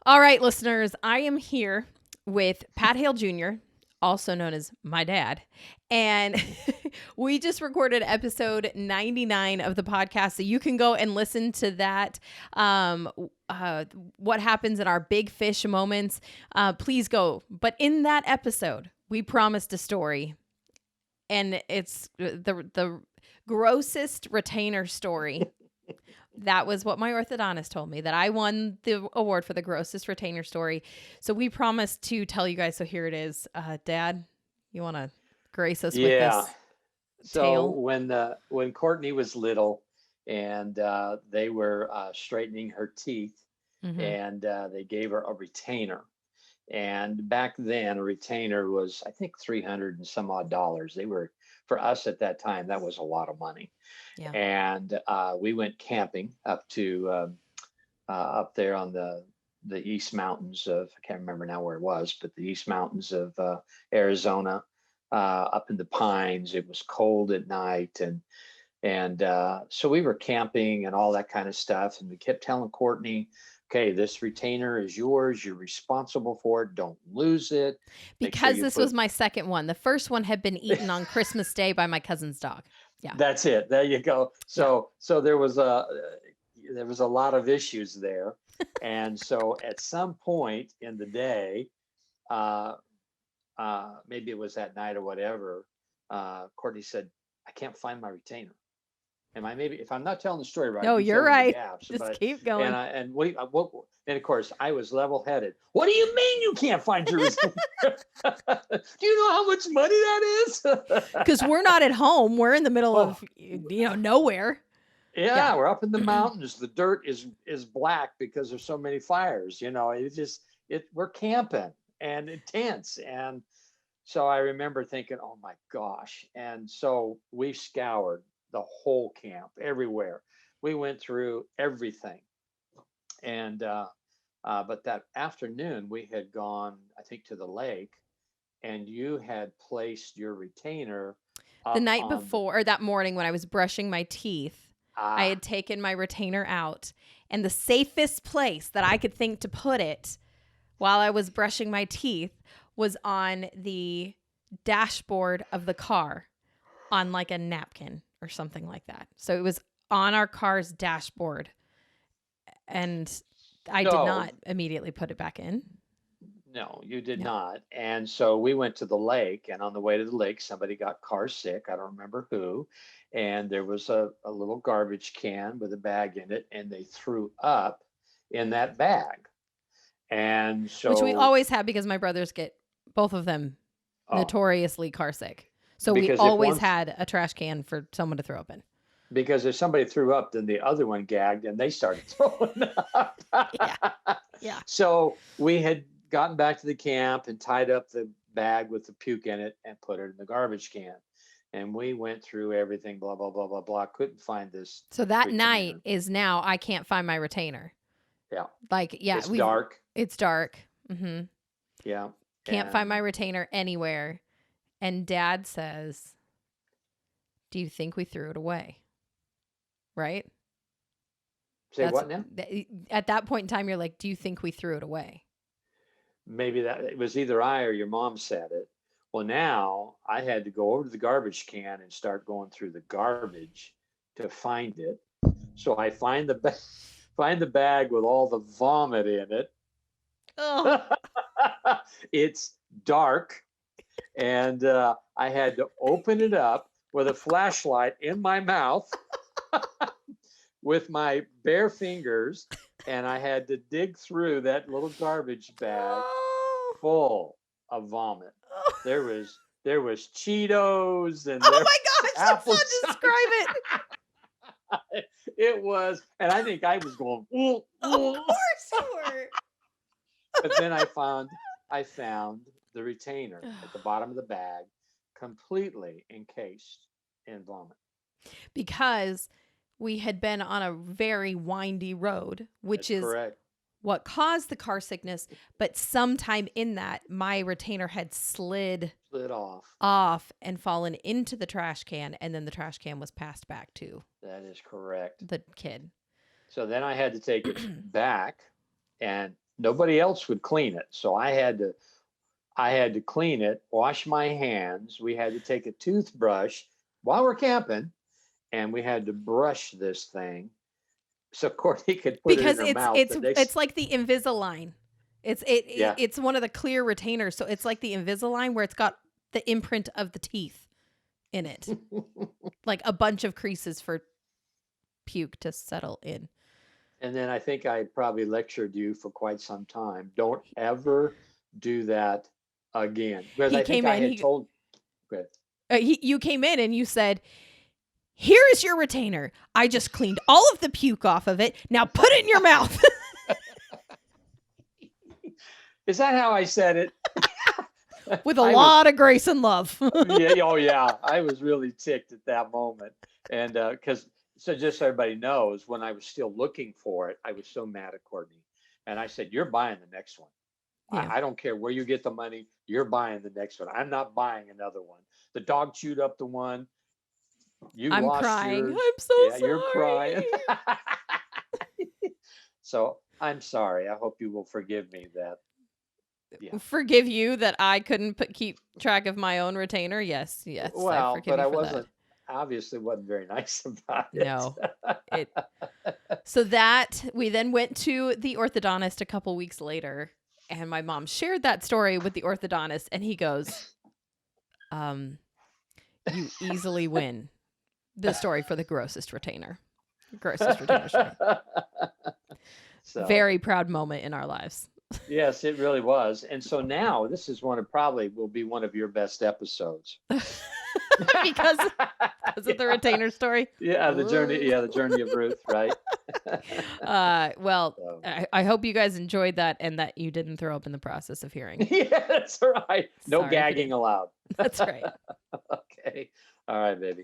All right, listeners, I am here with Pat Hale Jr., also known as my dad, and we just recorded episode 99 of the podcast, so you can go and listen to that. What happens in our big fish moments, please go. But in that episode, we promised a story, and it's the grossest retainer story. That was what my orthodontist told me, that I won the award for the grossest retainer story. So we promised to tell you guys. So here it is. Dad, you want to grace us with this So tale? when Courtney was little, and they were straightening her teeth, Mm-hmm. and they gave her a retainer. And back then, a retainer was, I think, 300 and some odd dollars. They were, for us at that time, that was a lot of money. Yeah. And we went camping up there on the East Mountains of, I can't remember now where it was, but the East Mountains of Arizona, up in the pines. It was cold at night, and so we were camping and all that kind of stuff. And we kept telling Courtney, okay, this retainer is yours. You're responsible for it. Don't lose it. Make sure Because you this was put. my second one. The first one had been eaten on Christmas Day by my cousin's dog. Yeah. That's it. There you go. Yeah. So there was a lot of issues there, and so at some point in the day, uh, maybe it was that night or whatever, Courtney said, "I can't find my retainer." Am I maybe if I'm not telling the story right, No, you you're fill in the right. gaps. Just But keep and going. I and we what and of course I was level headed. What do you mean you can't find your retainer? Do you know how much money that is? Because we're not at home. We're in the middle Oh, of, nowhere. Yeah. yeah, we're up in the mountains. The dirt is black because there's so many fires. We're camping and intense. And so I remember thinking, oh my gosh. And so we scoured the whole camp everywhere. We went through everything. And but that afternoon we had gone, I think, to the lake, and you had placed your retainer The up night on the before, or that morning when I was brushing my teeth, I ah had taken my retainer out, and the safest place that I could think to put it while I was brushing my teeth was on the dashboard of the car, on like a napkin or something like that. So it was on our car's dashboard, and I did no. not immediately put it back in. No, you did No. not. And so we went to the lake, and on the way to the lake, somebody got car sick. I don't remember who. And there was a little garbage can with a bag in it, and they threw up in that bag. And Which we so, always have because my brothers get, both of them, oh, notoriously car sick. So we because if always one, had a trash can for someone to throw up in. because if somebody threw up, then the other one gagged and they started throwing up. Yeah. Yeah. So we had gotten back to the camp and tied up the bag with the puke in it and put it in the garbage can. And we went through everything, blah, blah, blah, blah, blah. Couldn't find this So that night retainer. is now I can't find my retainer. Yeah. Like, yeah, It's dark. it's dark. Mm-hmm. Yeah. Can't find my And retainer anywhere. And Dad says, "Do you think we threw it away?" Right? say what now? At that point in time, you're like, "Do you think we threw it away?" Maybe that it was either I or your mom said it. Well, now I had to go over to the garbage can and start going through the garbage to find it. So I find the bag with all the vomit in it. Oh, It's dark, and I had to open it up with a flashlight in my mouth with my bare fingers, and I had to dig through that little garbage bag oh, full of vomit. oh. There was Cheetos, and Oh there my was gosh, that's apple not describe it. cider. It was, and I think I was going, ooh, Of ooh. course you were. But then I found the retainer at the bottom of the bag, completely encased in vomit. Because we had been on a very windy road, which That's is correct. what caused the car sickness. But sometime in that, my retainer had slid Slid off. off and fallen into the trash can. And then the trash can was passed back to That is correct. the kid. So then I had to take it back and Nobody else would clean it. So I had to clean it, wash my hands. We had to take a toothbrush while we're camping, and we had to brush this thing so Courtney could put it in Because her it's mouth it's the next. it's like the Invisalign. Yeah. It's one of the clear retainers, so it's like the Invisalign where it's got the imprint of the teeth in it, like a bunch of creases for puke to settle in. And then I think I probably lectured you for quite some time. Don't ever do that again. Because He I think came I in. had told, go ahead. You came in and you said, "Here is your retainer. I just cleaned all of the puke off of it. Now put it in your mouth." Is that how I said it? With a I was, lot of grace and love. yeah, oh yeah. I was really ticked at that moment. And because, so just so everybody knows, when I was still looking for it, I was so mad at Courtney. And I said, "You're buying the next one. Yeah. I don't care where you get the money. You're buying the next one. I'm not buying another one. The dog chewed up the one. You I'm lost crying. yours. I'm so Yeah, sorry. you're crying." So I'm sorry. I hope you will forgive me that. Yeah. Forgive you that I couldn't keep track of my own retainer. Yes, yes, I Well, forgive but you I for wasn't, obviously wasn't very nice about that. it. No, it. So that we then went to the orthodontist a couple weeks later, and my mom shared that story with the orthodontist, and he goes, "You easily win the story for the grossest retainer." Grossest retainer story. So Very proud moment in our lives. yes, it really was. And so now this is probably will be one of your best episodes. because of the retainer story. Yeah, the journey. Yeah, the journey of Ruth, right? Well, So. I hope you guys enjoyed that and that you didn't throw up in the process of hearing. Yeah, that's right. No Sorry if you gagging did. allowed. That's right. Okay. All right, baby.